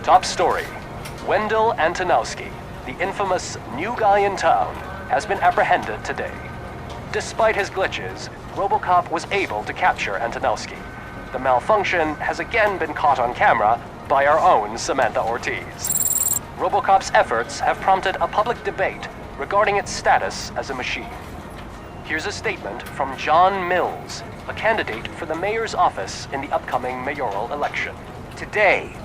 Top story. Wendell Antonowski, the infamous new guy in town, has been apprehended today. Despite his glitches, Robocop was able to capture Antonowski. The malfunction has again been caught on camera by our own Samantha Ortiz. Robocop's efforts have prompted a public debate regarding its status as a machine. Here's a statement from John Mills, a candidate for the mayor's office in the upcoming mayoral election. Today,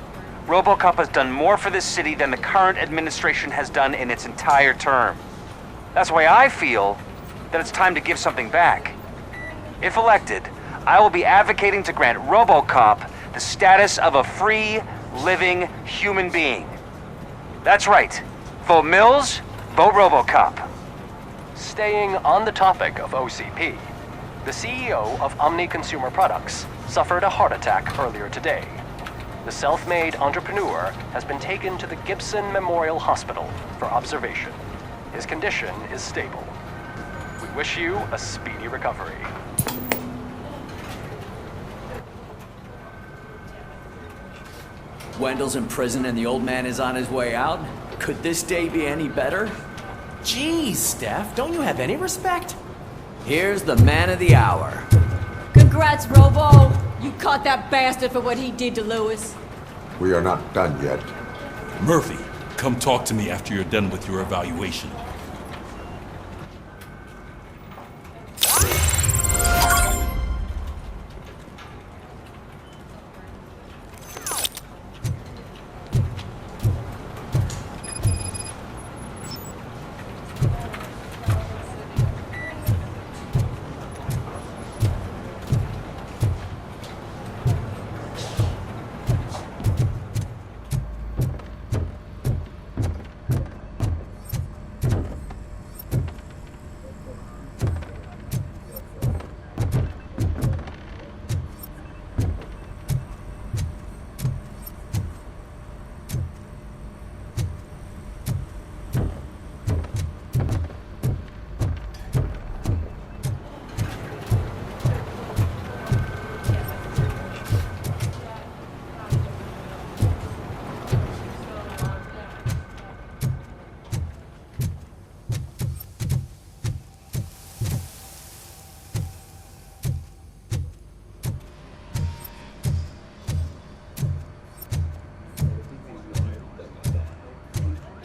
Robocop has done more for this city than the current administration has done in its entire term. That's why I feel that it's time to give something back. If elected, I will be advocating to grant Robocop the status of a free, living human being. That's right. Vote Mills, vote Robocop. Staying on the topic of OCP, the CEO of Omni Consumer Products suffered a heart attack earlier today. The self-made entrepreneur has been taken to the Gibson Memorial Hospital for observation. His condition is stable. We wish you a speedy recovery. Wendell's in prison and the old man is on his way out? Could this day be any better? Jeez, Steph, don't you have any respect? Here's the man of the hour. Congrats, Robo! You caught that bastard for what he did to Lewis. We are not done yet. Murphy, come talk to me after you're done with your evaluation.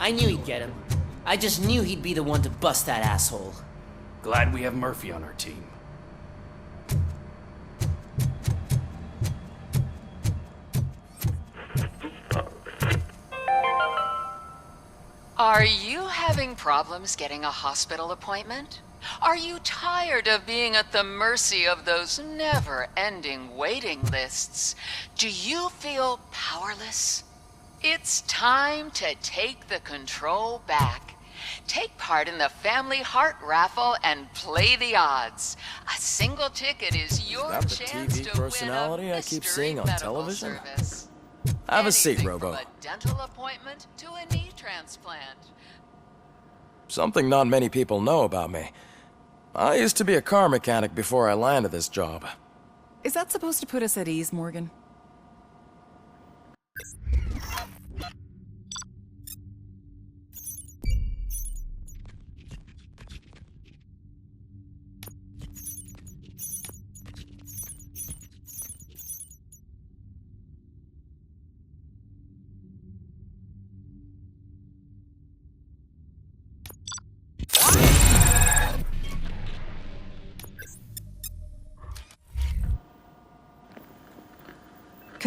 I knew he'd get him. I just knew he'd be the one to bust that asshole. Glad we have Murphy on our team. Are you having problems getting a hospital appointment? Are you tired of being at the mercy of those never-ending waiting lists? Do you feel powerless? It's time to take the control back. Take part in the Family Heart Raffle and play the odds. A single ticket is your chance to personality win a I keep mystery seeing on medical television? service. Have a seat, Anything Robo. from a dental appointment to a knee transplant. Something not many people know about me. I used to be a car mechanic before I landed this job. Is that supposed to put us at ease, Morgan?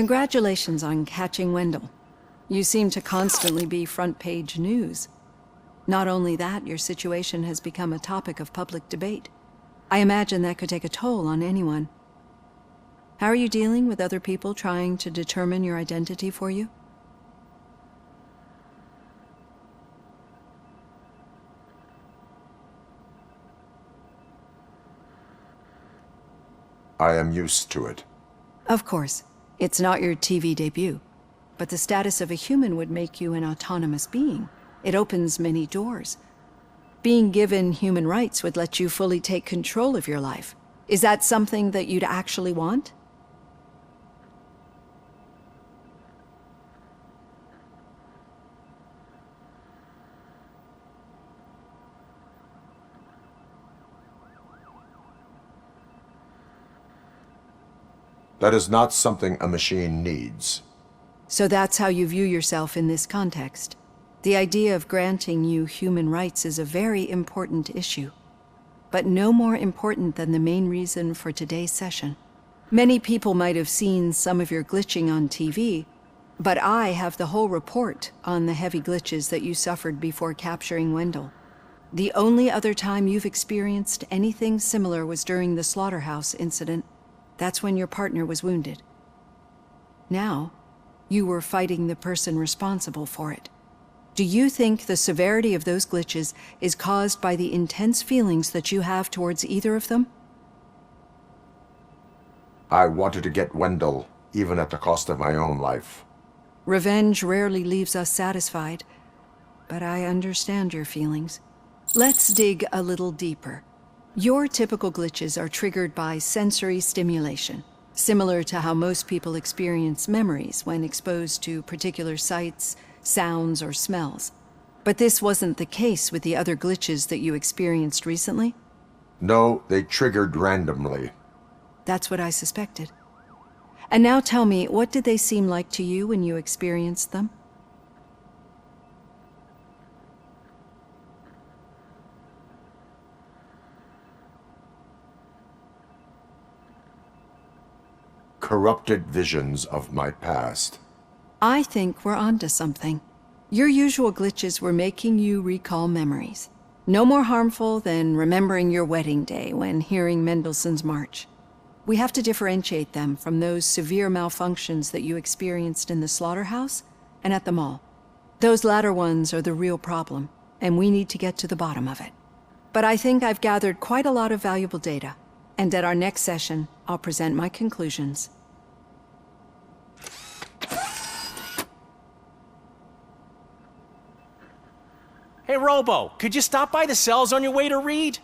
Congratulations on catching Wendell. You seem to constantly be front-page news. Not only that, your situation has become a topic of public debate. I imagine that could take a toll on anyone. How are you dealing with other people trying to determine your identity for you? I am used to it. Of course. It's not your TV debut. But the status of a human would make you an autonomous being. It opens many doors. Being given human rights would let you fully take control of your life. Is that something that you'd actually want? That is not something a machine needs. So that's how you view yourself in this context. The idea of granting you human rights is a very important issue, but no more important than the main reason for today's session. Many people might have seen some of your glitching on TV, but I have the whole report on the heavy glitches that you suffered before capturing Wendell. The only other time you've experienced anything similar was during the slaughterhouse incident. That's when your partner was wounded. Now, you were fighting the person responsible for it. Do you think the severity of those glitches is caused by the intense feelings that you have towards either of them? I wanted to get Wendell, even at the cost of my own life. Revenge rarely leaves us satisfied, but I understand your feelings. Let's dig a little deeper. Your typical glitches are triggered by sensory stimulation, similar to how most people experience memories when exposed to particular sights, sounds, or smells. But this wasn't the case with the other glitches that you experienced recently? No, they triggered randomly. That's what I suspected. And now tell me, what did they seem like to you when you experienced them? Corrupted visions of my past. I think we're onto something. Your usual glitches were making you recall memories. No more harmful than remembering your wedding day when hearing Mendelssohn's March. We have to differentiate them from those severe malfunctions that you experienced in the slaughterhouse and at the mall. Those latter ones are the real problem, and we need to get to the bottom of it. But I think I've gathered quite a lot of valuable data, and at our next session, I'll present my conclusions. Hey, Robo, could you stop by the cells on your way to Reed?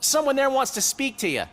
Someone there wants to speak to you.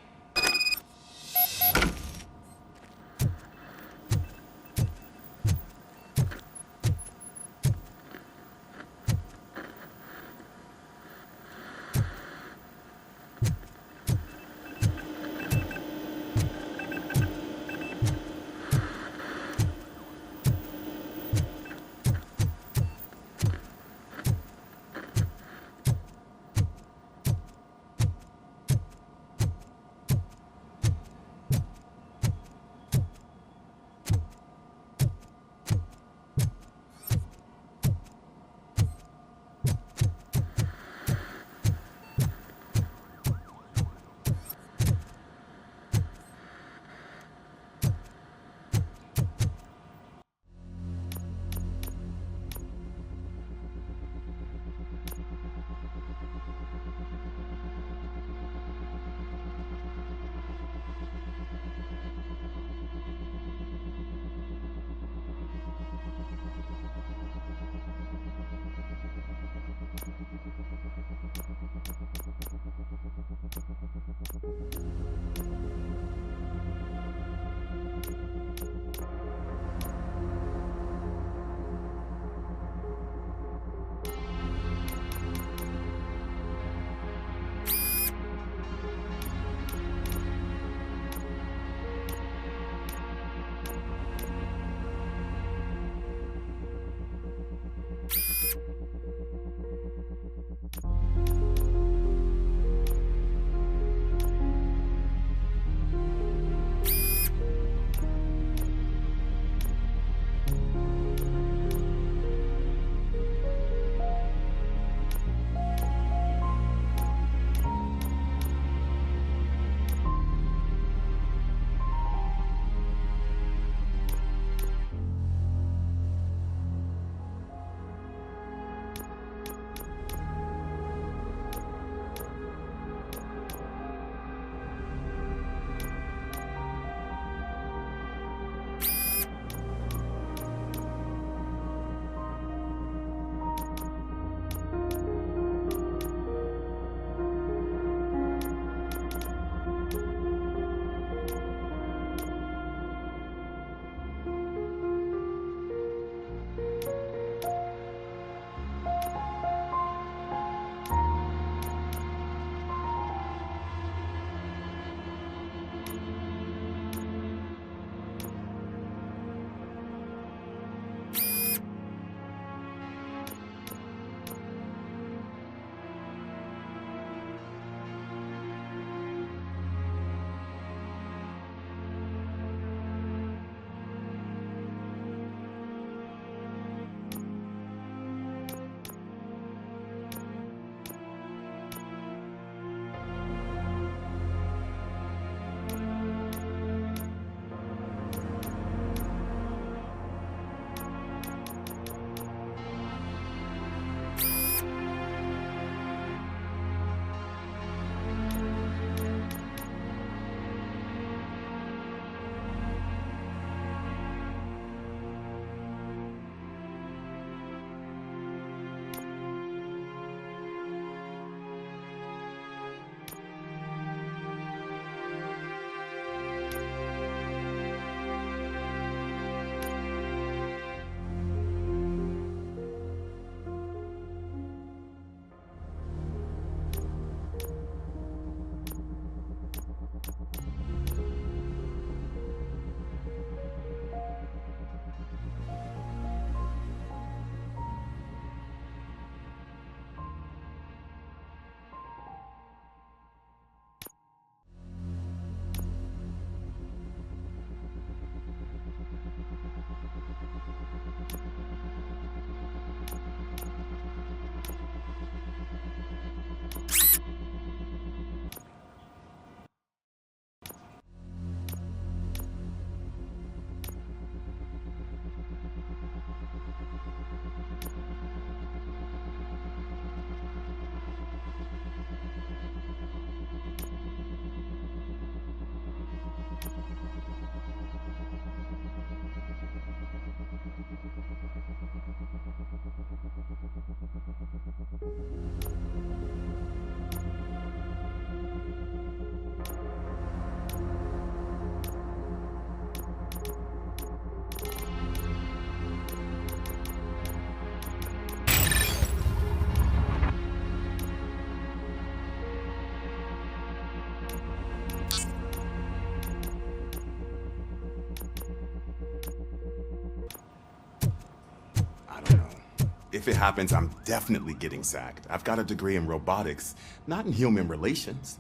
If it happens, I'm definitely getting sacked. I've got a degree in robotics, not in human relations.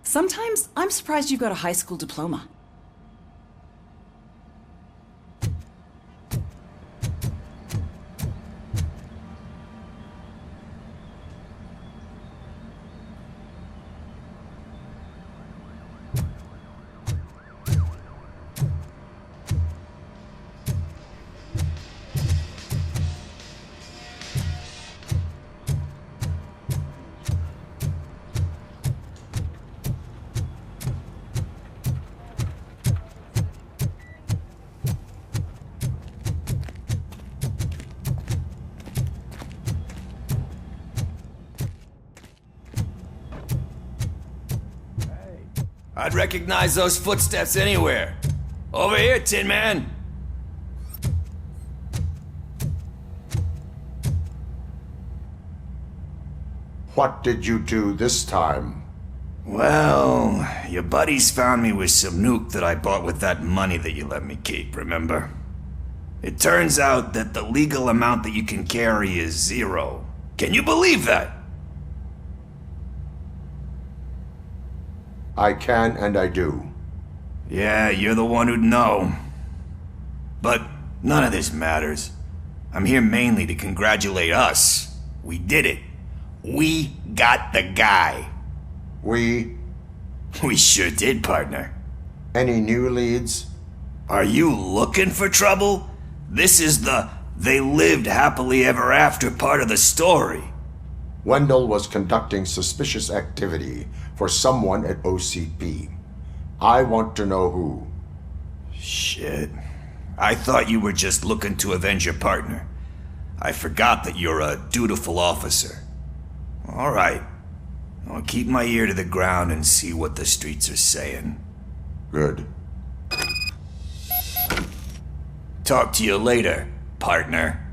Sometimes I'm surprised you got a high school diploma. I'd recognize those footsteps anywhere. Over here, Tin Man. What did you do this time? Well, your buddies found me with some nuke that I bought with that money that you let me keep, remember? It turns out that the legal amount that you can carry is 0. Can you believe that? I can and I do. Yeah, you're the one who'd know. But none of this matters. I'm here mainly to congratulate us. We did it. We got the guy. We sure did, partner. Any new leads? Are you looking for trouble? This is the they lived happily ever after part of the story. Wendell was conducting suspicious activity for someone at OCP. I want to know who. Shit. I thought you were just looking to avenge your partner. I forgot that you're a dutiful officer. All right. I'll keep my ear to the ground and see what the streets are saying. Good. Talk to you later, partner.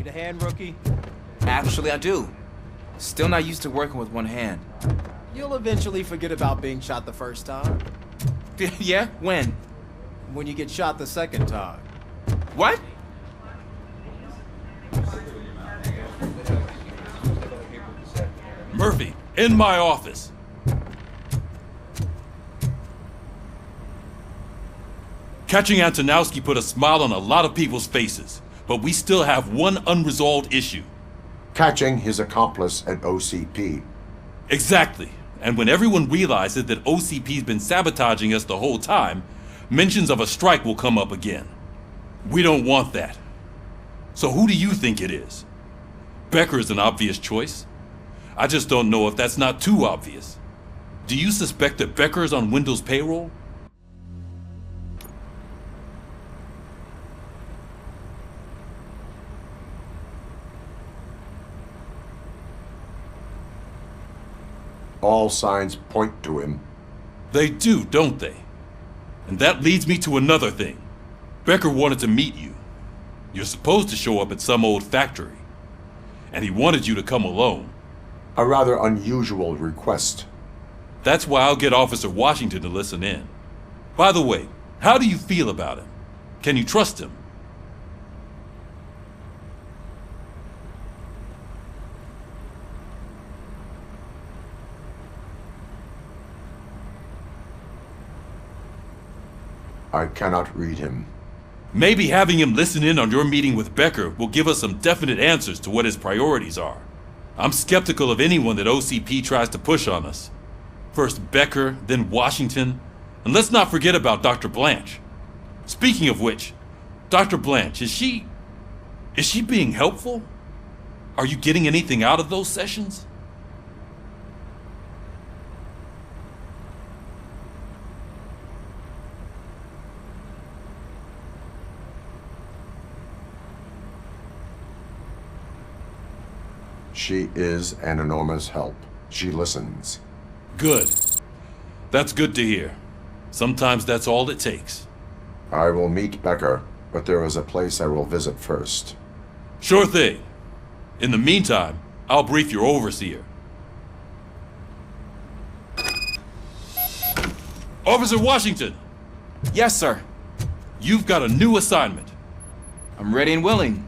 Need a hand, rookie? Actually, I do. Still not used to working with one hand. You'll eventually forget about being shot the first time. Yeah? When? When you get shot the second time. What? Murphy, in my office. Catching Antonowski put a smile on a lot of people's faces, but we still have one unresolved issue. Catching his accomplice at OCP. Exactly. And when everyone realizes that OCP's been sabotaging us the whole time, mentions of a strike will come up again. We don't want that. So who do you think it is? Becker is an obvious choice. I just don't know if that's not too obvious. Do you suspect that Becker is on Wendell's payroll? All signs point to him. They do, don't they? And that leads me to another thing. Becker wanted to meet you. You're supposed to show up at some old factory. And he wanted you to come alone. A rather unusual request. That's why I'll get Officer Washington to listen in. By the way, how do you feel about him? Can you trust him? I cannot read him. Maybe having him listen in on your meeting with Becker will give us some definite answers to what his priorities are. I'm skeptical of anyone that OCP tries to push on us. First Becker, then Washington, and let's not forget about Dr. Blanche. Speaking of which, Dr. Blanche, is she being helpful? Are you getting anything out of those sessions? She is an enormous help. She listens. Good. That's good to hear. Sometimes that's all it takes. I will meet Becker, but there is a place I will visit first. Sure thing. In the meantime, I'll brief your overseer. Officer Washington! Yes, sir. You've got a new assignment. I'm ready and willing.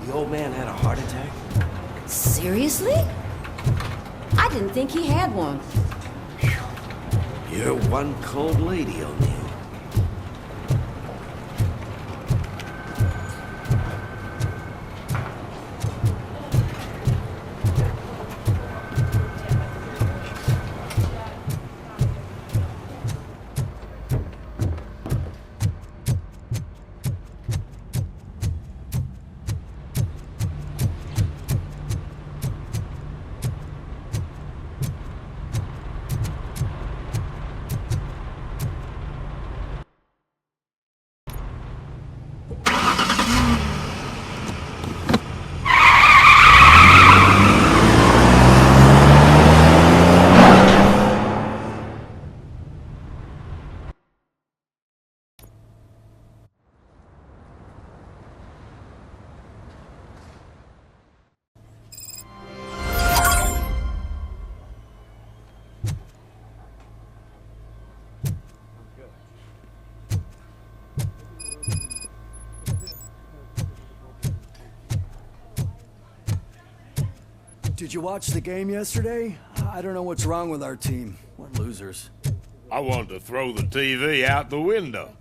The old man had a heart attack. Seriously? I didn't think he had one. You're one cold lady, O'Neill. Did you watch the game yesterday? I don't know what's wrong with our team. We're losers. I wanted to throw the TV out the window.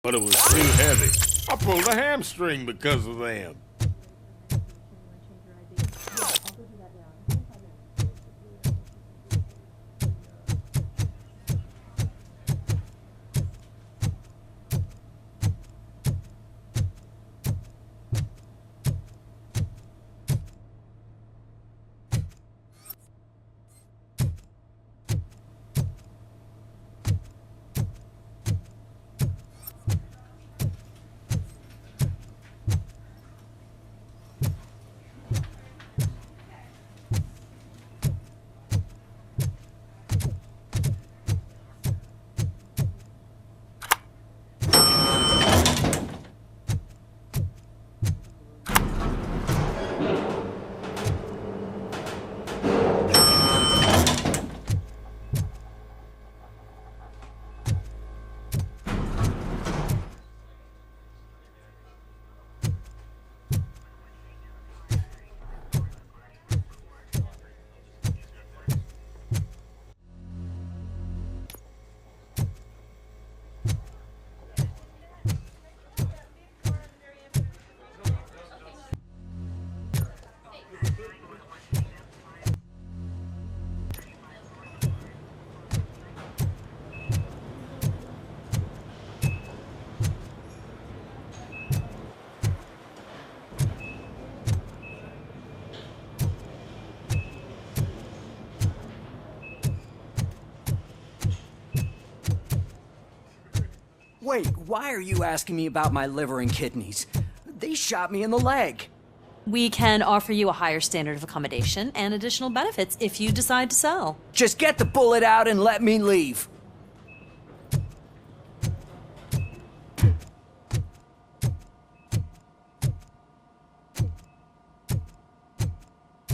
But it was too heavy. I pulled a hamstring because of them. Wait, why are you asking me about my liver and kidneys? They shot me in the leg. We can offer you a higher standard of accommodation and additional benefits if you decide to sell. Just get the bullet out and let me leave.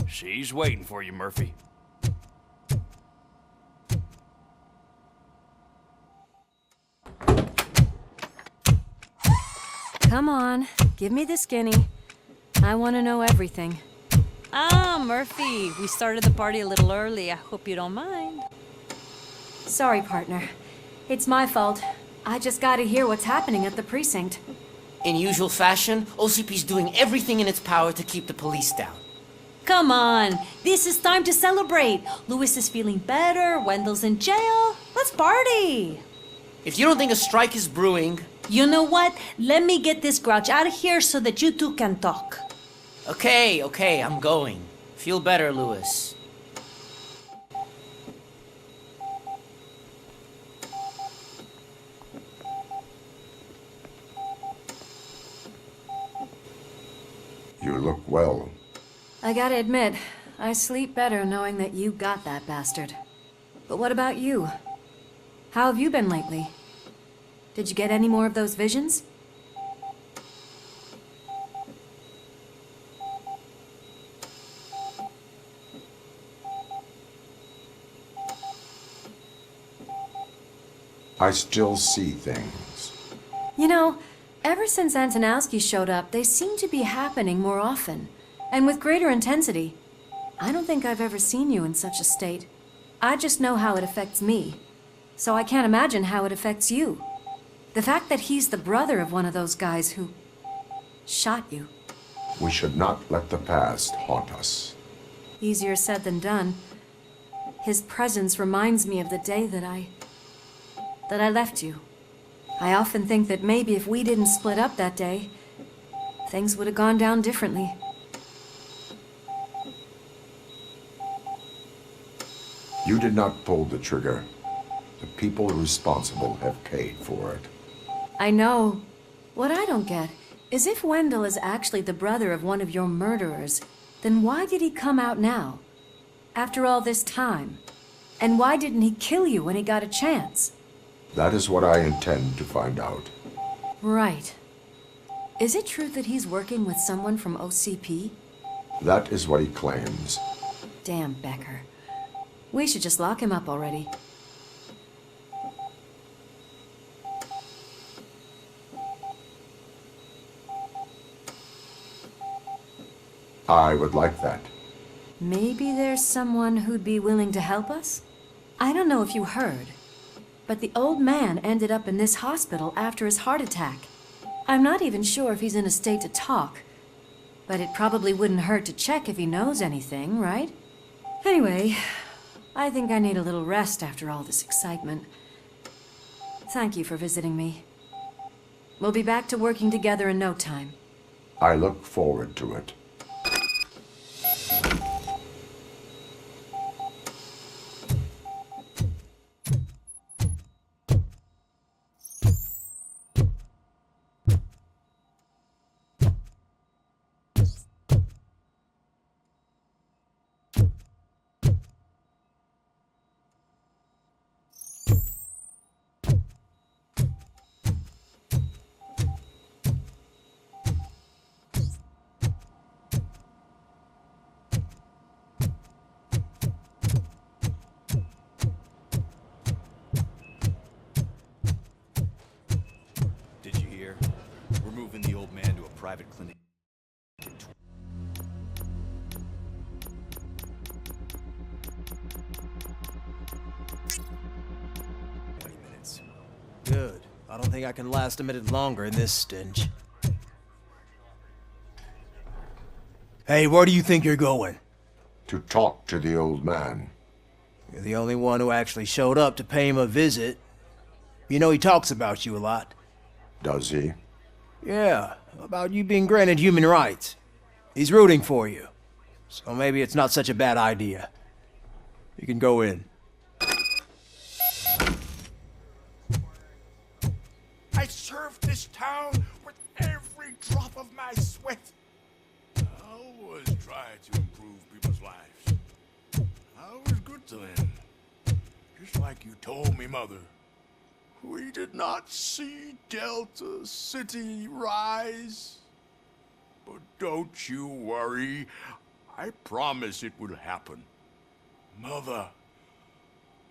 She's waiting for you, Murphy. Come on, give me the skinny. I want to know everything. Ah, Murphy, we started the party a little early. I hope you don't mind. Sorry, partner. It's my fault. I just gotta hear what's happening at the precinct. In usual fashion, OCP's doing everything in its power to keep the police down. Come on, this is time to celebrate. Louis is feeling better, Wendell's in jail. Let's party. If you don't think a strike is brewing... You know what? Let me get this grouch out of here so that you two can talk. Okay, I'm going. Feel better, Louis. You look well. I gotta admit, I sleep better knowing that you got that bastard. But what about you? How have you been lately? Did you get any more of those visions? I still see things. You know, ever since Antonowski showed up, they seem to be happening more often, and with greater intensity. I don't think I've ever seen you in such a state. I just know how it affects me, so I can't imagine how it affects you. The fact that he's the brother of one of those guys who shot you. We should not let the past haunt us. Easier said than done. His presence reminds me of the day that I left you. I often think that maybe if we didn't split up that day, things would have gone down differently. You did not pull the trigger. The people responsible have paid for it. I know. What I don't get is if Wendell is actually the brother of one of your murderers, then why did he come out now? After all this time? And why didn't he kill you when he got a chance? That is what I intend to find out. Right. Is it true that he's working with someone from OCP? That is what he claims. Damn Becker. We should just lock him up already. I would like that. Maybe there's someone who'd be willing to help us? I don't know if you heard, but the old man ended up in this hospital after his heart attack. I'm not even sure if he's in a state to talk, but it probably wouldn't hurt to check if he knows anything, right? Anyway, I think I need a little rest after all this excitement. Thank you for visiting me. We'll be back to working together in no time. I look forward to it. Private clinic. Good. I don't think I can last a minute longer in this stench. Hey, where do you think you're going? To talk to the old man. You're the only one who actually showed up to pay him a visit. You know he talks about you a lot. Does he? Yeah, about you being granted human rights. He's rooting for you. So maybe it's not such a bad idea. You can go in. I served this town with every drop of my sweat. I always try to improve people's lives. I was good to them. Just like you told me, Mother. We did not see Delta City rise. But don't you worry. I promise it will happen. Mother,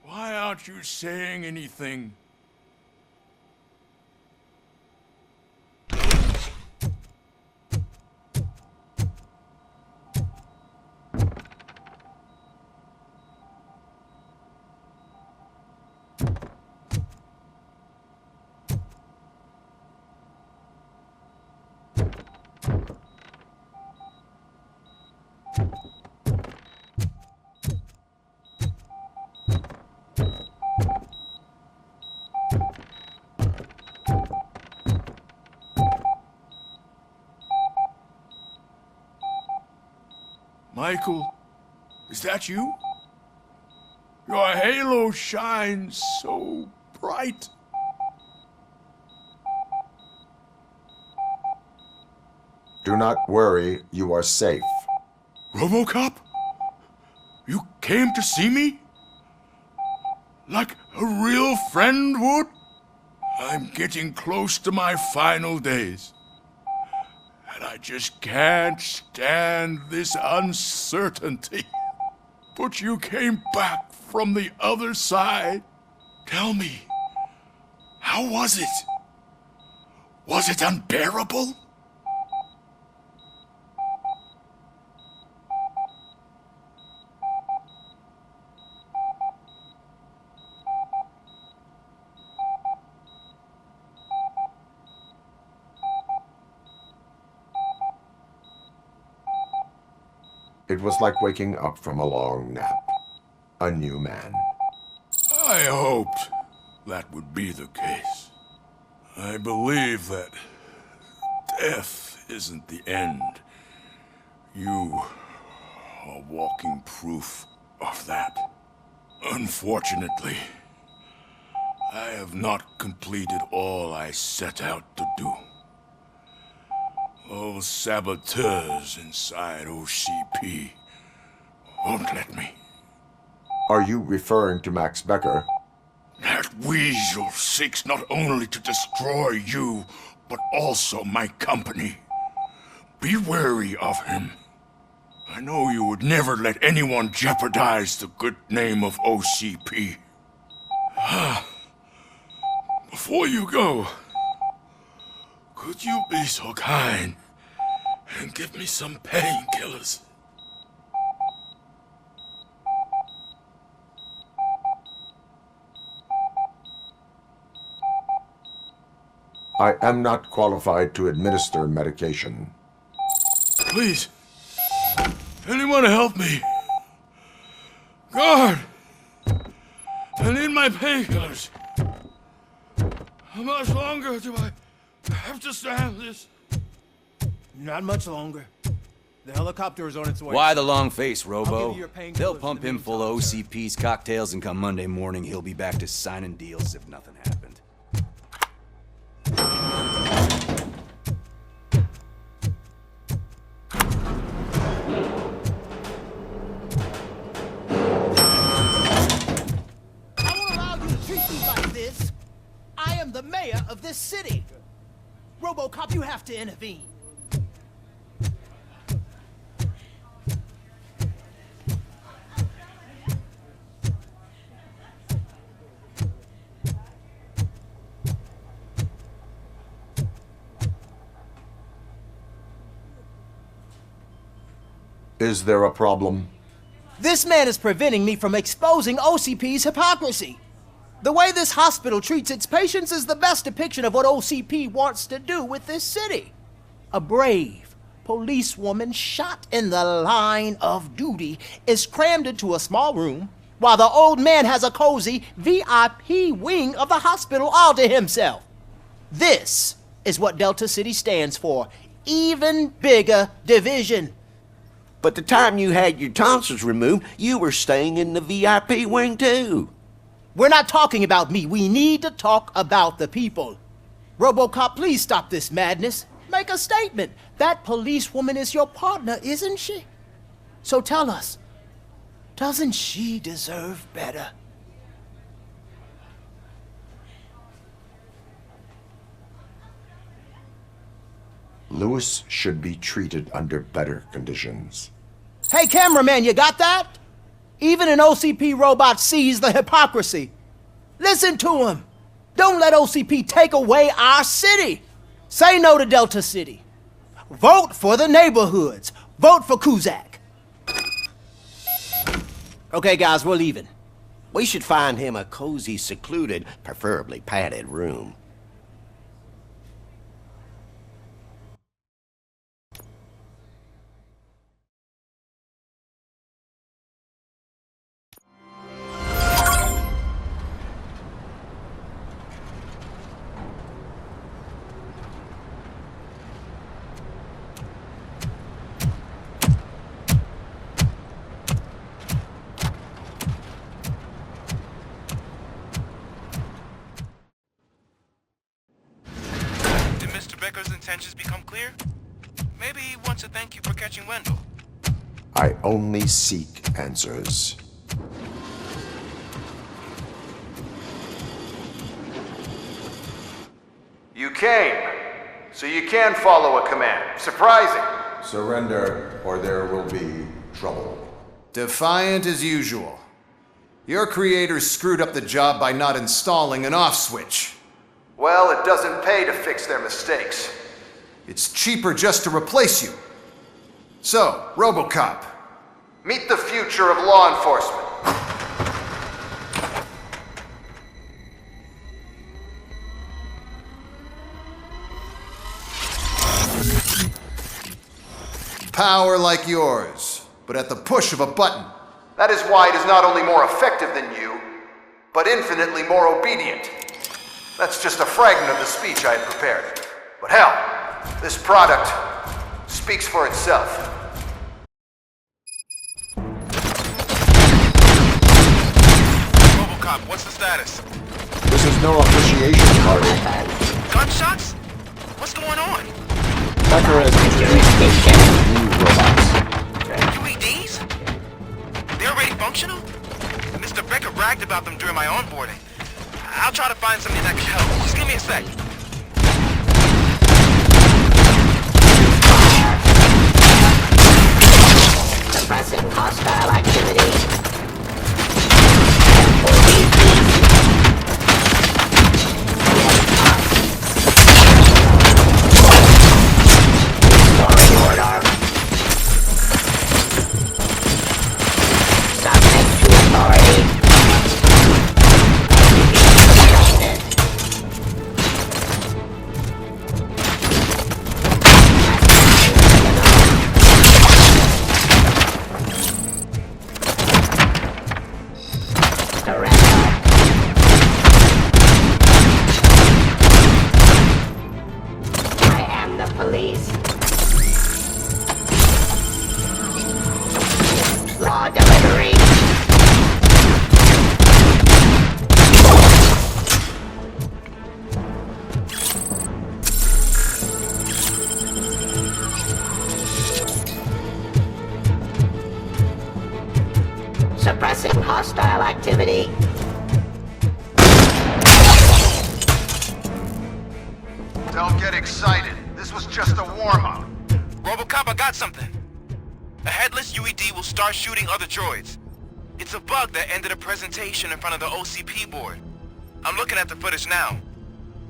why aren't you saying anything? Michael, is that you? Your halo shines so bright. Do not worry, you are safe. Robocop? You came to see me? Like a real friend would? I'm getting close to my final days. And I just can't stand this uncertainty. But you came back from the other side. Tell me, how was it? Was it unbearable? It was like waking up from a long nap. A new man. I hoped that would be the case. I believe that death isn't the end. You are walking proof of that. Unfortunately, I have not completed all I set out to do. Those saboteurs inside OCP won't let me. Are you referring to Max Becker? That weasel seeks not only to destroy you, but also my company. Be wary of him. I know you would never let anyone jeopardize the good name of OCP. Before you go, could you be so kind and give me some painkillers? I am not qualified to administer medication. Please, anyone help me? Guard! I need my painkillers. How much longer do I have to stand this? Not much longer. The helicopter is on its way. Why the long face, Robo? I'll give you your painkillers They'll in pump the him full of meantime, OCP's cocktails, and come Monday morning, he'll be back to signing deals as if nothing happened. I won't allow you to treat me like this. I am the mayor of this city. Robocop, you have to intervene. Is there a problem? This man is preventing me from exposing OCP's hypocrisy. The way this hospital treats its patients is the best depiction of what OCP wants to do with this city. A brave policewoman shot in the line of duty is crammed into a small room, while the old man has a cozy VIP wing of the hospital all to himself. This is what Delta City stands for. Even bigger division. But the time you had your tonsils removed, you were staying in the VIP wing too. We're not talking about me. We need to talk about the people. Robocop, please stop this madness. Make a statement. That policewoman is your partner, isn't she? So tell us, doesn't she deserve better? Lewis should be treated under better conditions. Hey, cameraman, you got that? Even an OCP robot sees the hypocrisy. Listen to him. Don't let OCP take away our city. Say no to Delta City. Vote for the neighborhoods. Vote for Kuzak. Okay, guys, we're leaving. We should find him a cozy, secluded, preferably padded room. Becker's intentions become clear? Maybe he wants to thank you for catching Wendell. I only seek answers. You came, so you can follow a command. Surprising. Surrender, or there will be trouble. Defiant as usual. Your creators screwed up the job by not installing an off switch. Well, it doesn't pay to fix their mistakes. It's cheaper just to replace you. So, Robocop, meet the future of law enforcement. Power like yours, but at the push of a button. That is why it is not only more effective than you, but infinitely more obedient. That's just a fragment of the speech I had prepared. But hell, this product speaks for itself. Robocop, what's the status? This is no appreciation party. Gunshots? What's going on? Becker has introduced new robots. UEDs? They're already functional? Mr. Becker bragged about them during my onboarding. I'll try to find something that can help. Just give me a sec. Suppressing hostile activity. Restoring order. Subject to authority. Police. Law delivery. Suppressing hostile activity. Don't get excited. This was just a warm-up. Robocop, I got something. A headless UED will start shooting other droids. It's a bug that ended a presentation in front of the OCP board. I'm looking at the footage now.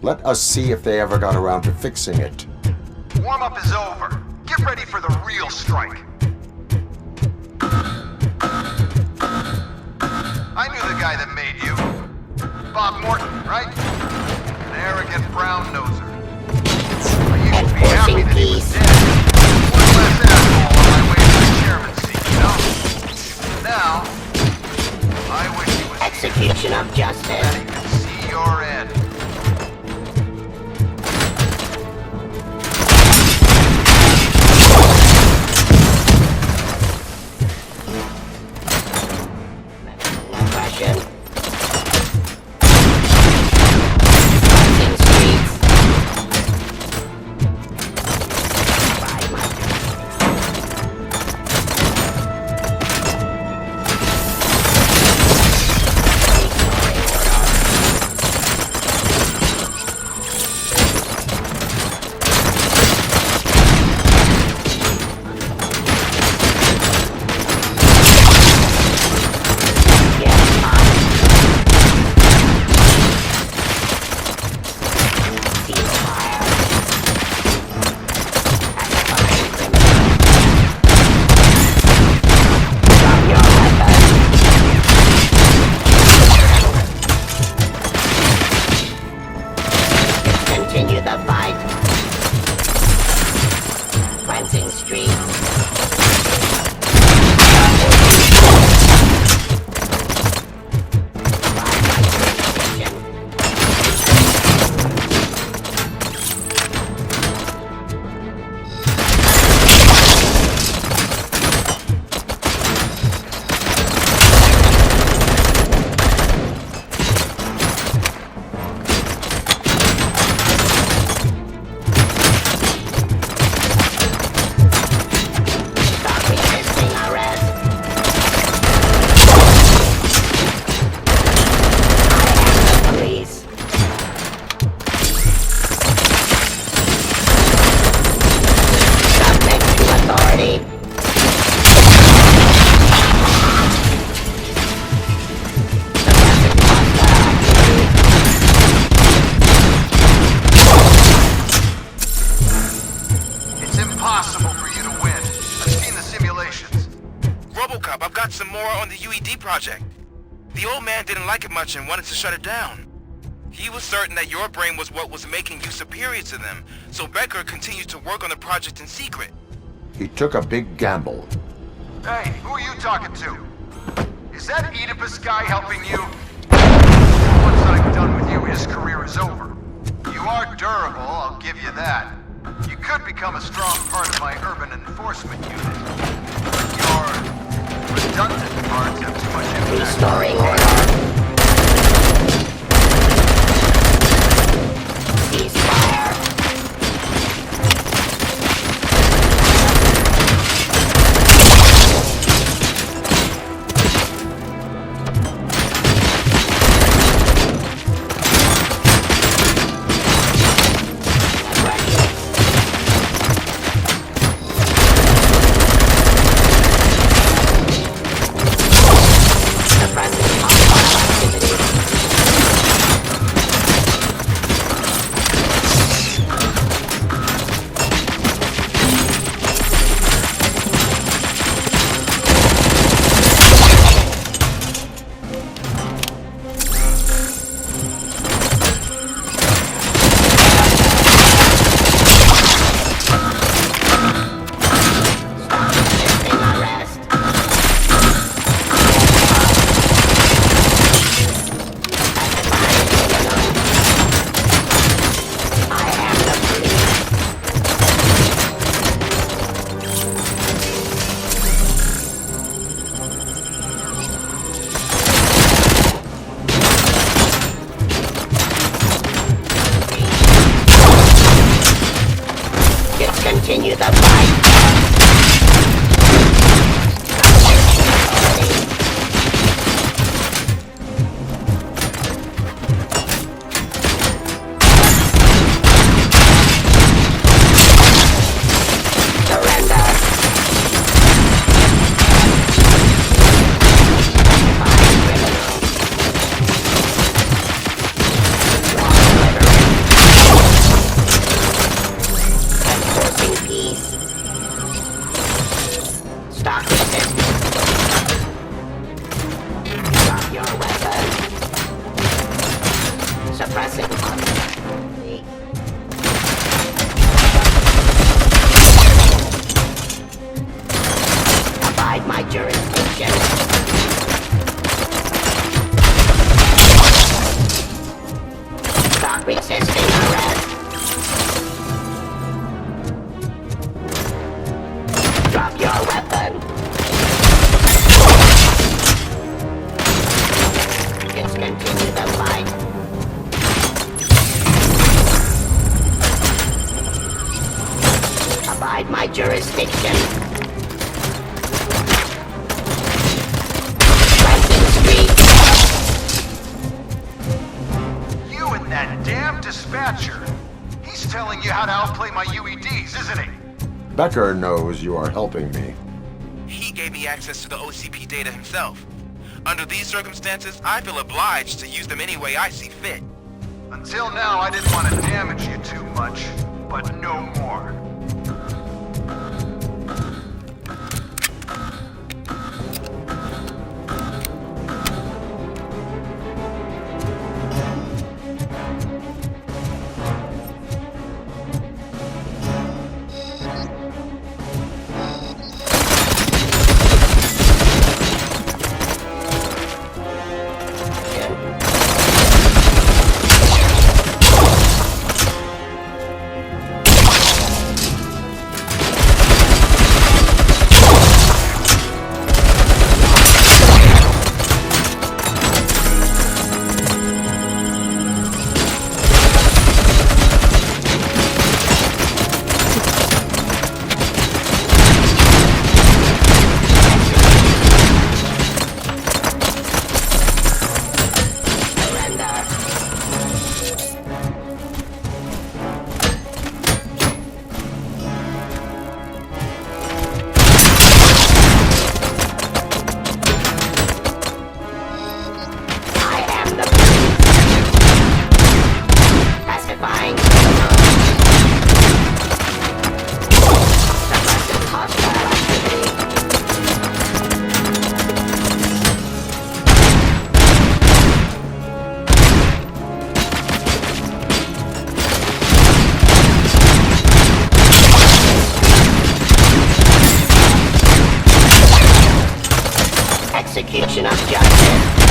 Let us see if they ever got around to fixing it. Warm-up is over. Get ready for the real strike. I knew the guy that made you. Bob Morton, right? An arrogant brown-noser. I used to be happy that he was dead. One less asshole on my way to the chairman's seat, you know? Now, I wish he was execution of justice. That he could see your end. Oppression. Crossing streets. got some more on the UED project. The old man didn't like it much and wanted to shut it down. He was certain that your brain was what was making you superior to them, so Becker continued to work on the project in secret. He took a big gamble. Hey, who are you talking to? Is that Oedipus guy helping you? Once I'm done with you, his career is over. You are durable, I'll give you that. You could become a strong part of my urban enforcement unit. Your redundant parts have too much impact. Restoring order. Ceasefire. Continue the fight. Jurisdiction. You and that damn dispatcher. He's telling you how to outplay my UEDs, isn't he? Becker knows you are helping me. He gave me access to the OCP data himself. Under these circumstances, I feel obliged to use them any way I see fit. Until now, I didn't want to damage you too much, but no more. execution of justice.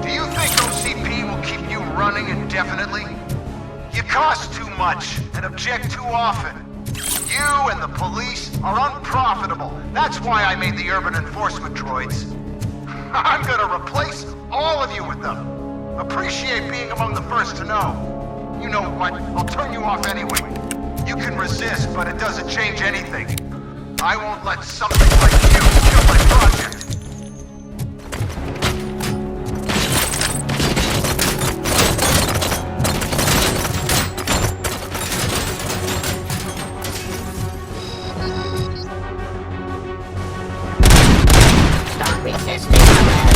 Do you think OCP will keep you running indefinitely? You cost too much and object too often. You and the police are unprofitable. That's why I made the urban enforcement droids. I'm gonna replace all of you with them. Appreciate being among the first to know. You know what? I'll turn you off anyway. You can resist, but it doesn't change anything. I won't let something like you kill my project. Stop resisting arrest.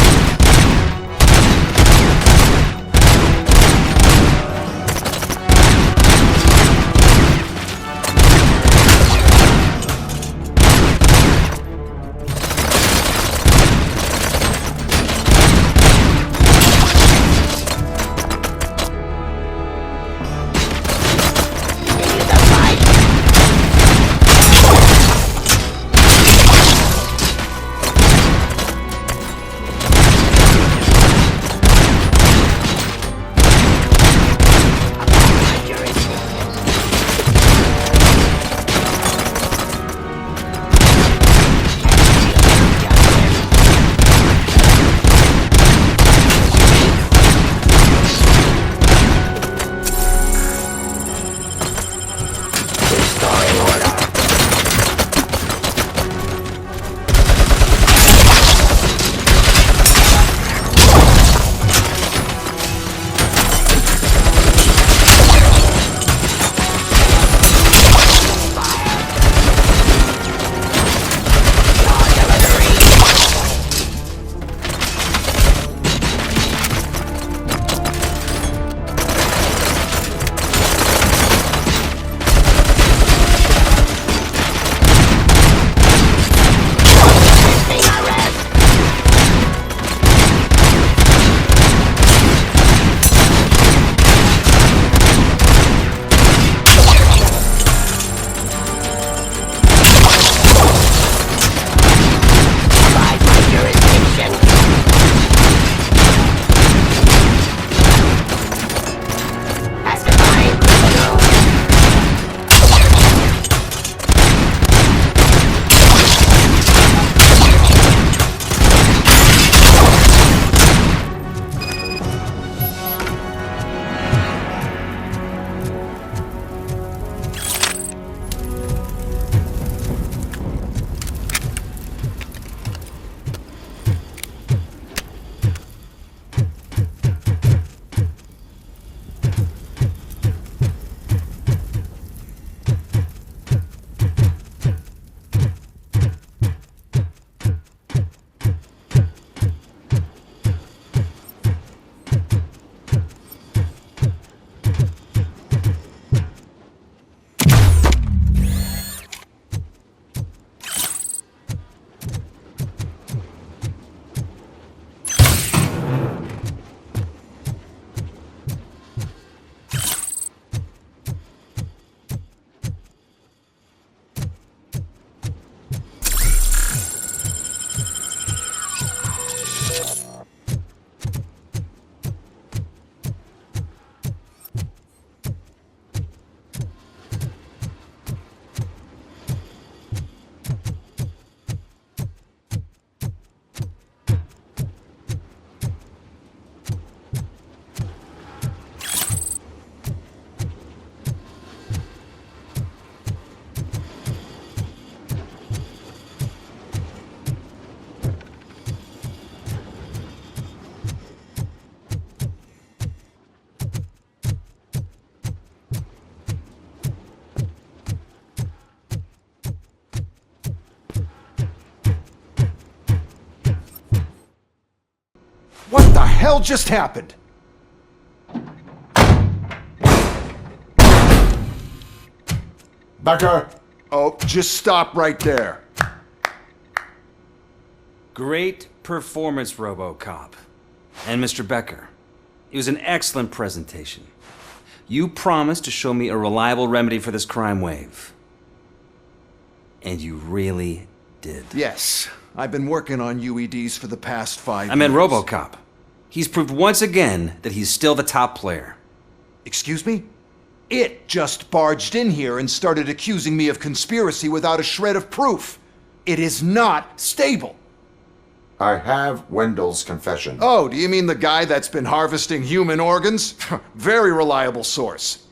hell just happened? Becker! Oh, just stop right there. Great performance, Robocop. And Mr. Becker, it was an excellent presentation. You promised to show me a reliable remedy for this crime wave. And you really did. Yes, I've been working on UEDs for the past 5 years. I meant Robocop. He's proved once again that he's still the top player. Excuse me? It just barged in here and started accusing me of conspiracy without a shred of proof. It is not stable. I have Wendell's confession. Oh, do you mean the guy that's been harvesting human organs? Very reliable source.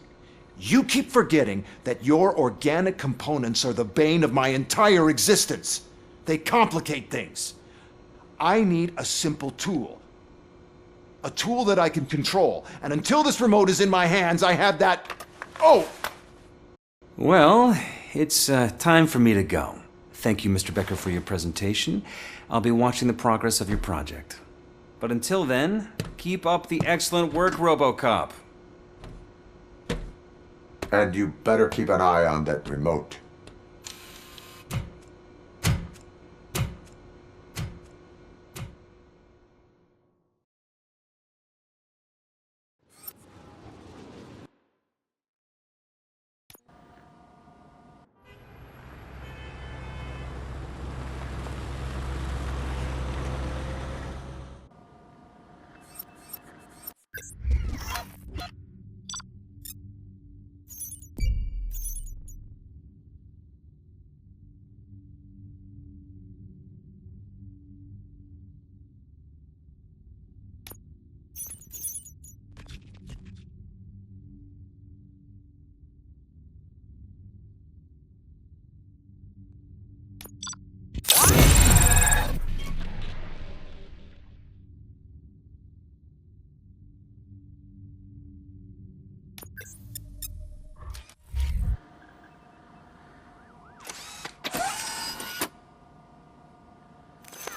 You keep forgetting that your organic components are the bane of my entire existence. They complicate things. I need a simple tool. A tool that I can control. And until this remote is in my hands, I have that... Oh! Well, it's time for me to go. Thank you, Mr. Becker, for your presentation. I'll be watching the progress of your project. But until then, keep up the excellent work, Robocop. And you better keep an eye on that remote.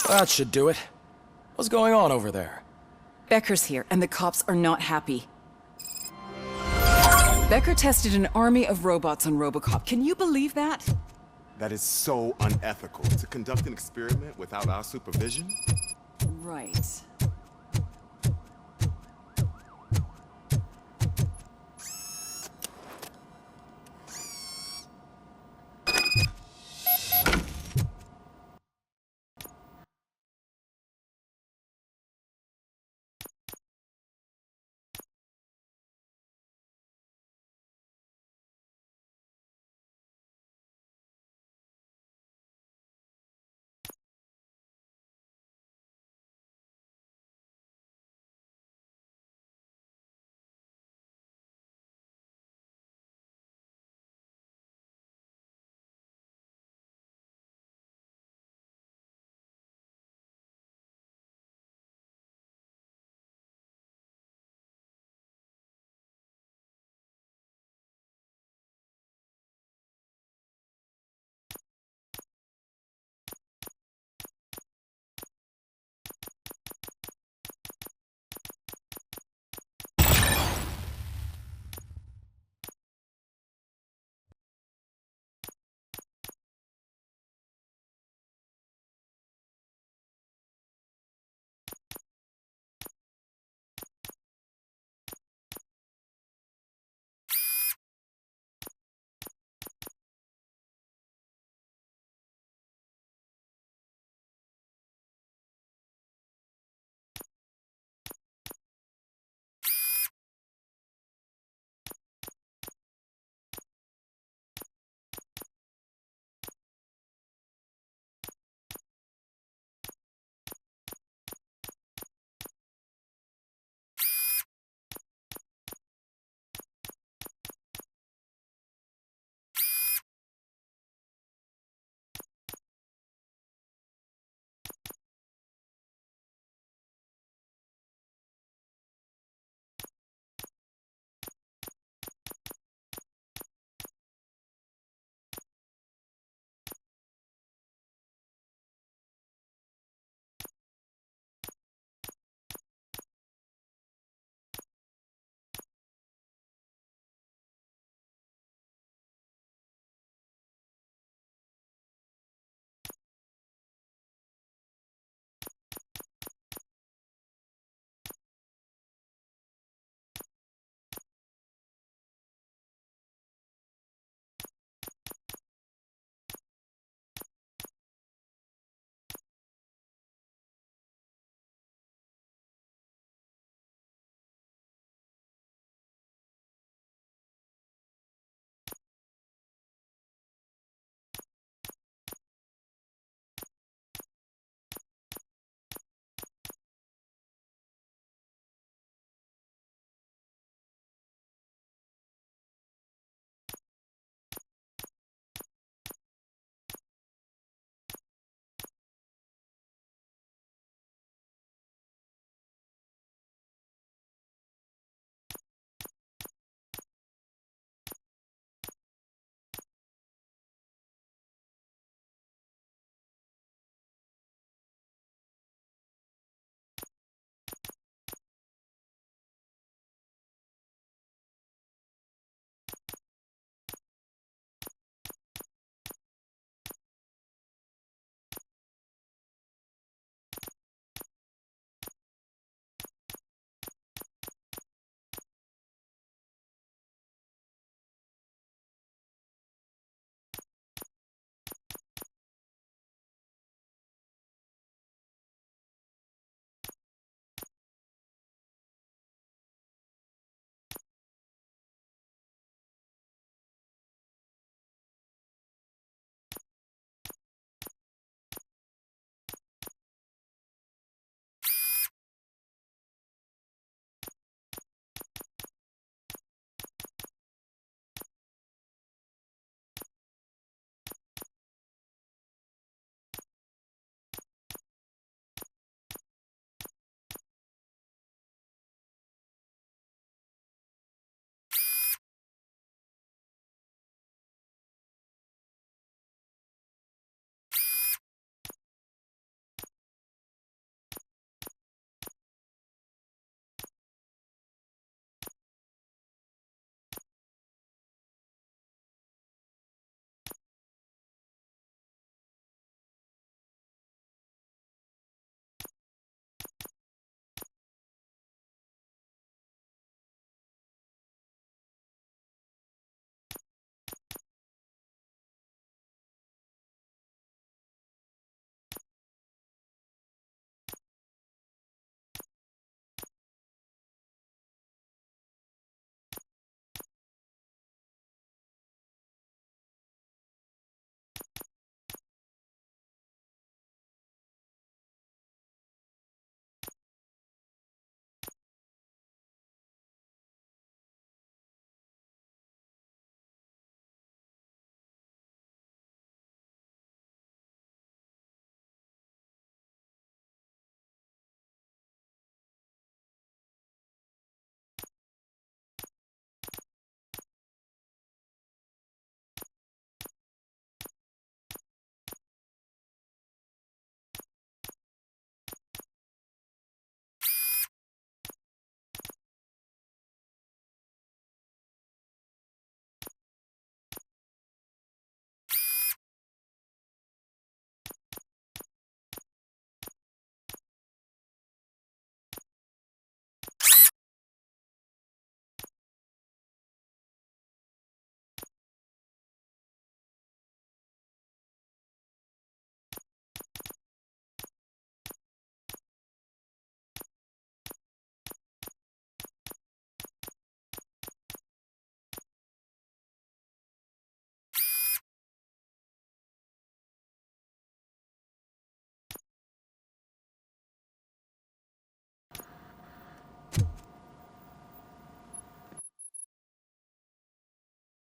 That should do it. What's going on over there? Becker's here, and the cops are not happy. Becker tested an army of robots on Robocop. Can you believe that? That is so unethical. To conduct an experiment without our supervision? Right.